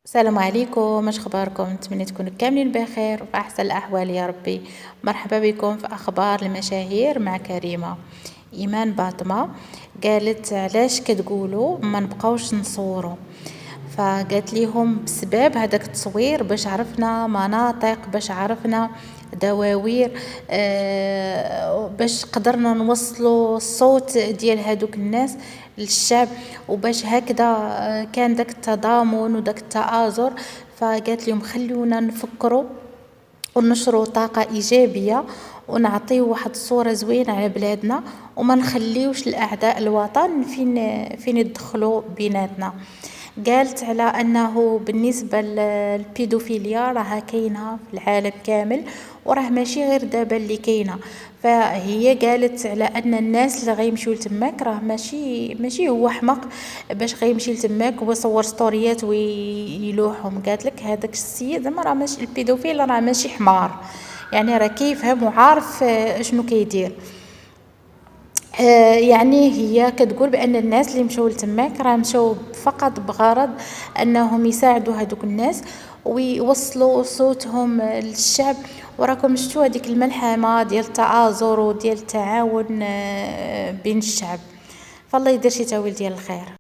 السلام عليكم، اش اخباركم؟ نتمنى تكونوا كاملين بخير وفي احسن الاحوال يا ربي. مرحبا بكم في اخبار المشاهير مع كريمه. ايمان باطمه قالت علاش كتقولوا ما نبقاوش نصوروا، فقالت ليهم بسبب هذاك التصوير باش عرفنا مناطق، باش عرفنا دواوير، باش قدرنا نوصلوا الصوت ديال هذوك الناس للشعب، وباش هكذا كان داك التضامن وداك التآزر. فقالت لهم خلونا نفكروا وننشروا طاقة إيجابية ونعطيو واحد الصورة زوينة على بلادنا، وما نخليوش الأعداء الوطن فين يدخلوا بيناتنا. قالت على أنه بالنسبة للبيدوفيليا راها كاينة في العالم كامل، وراه ماشي غير دابا اللي كاينة. فهي قالت على أن الناس اللي غيمشيو لتماك راه ماشي هو حمق باش غيمشي لتماك ويصور ستوريات ويلوحهم. قالت لك هذاك السيد زعما راه ماشي البيدوفيل، راه ماشي حمار، يعني راه كيفهم وعارف شنو كيدير. يعني هي كتقول بان الناس اللي مشاو لتماك راه مشاو فقط بغرض انهم يساعدوا هذوك الناس ويوصلوا صوتهم للشعب. وراكم شفتوا هذيك الملحمه ديال التآزر وديال التعاون بين الشعب. فالله يدير شي تاويل ديال الخير.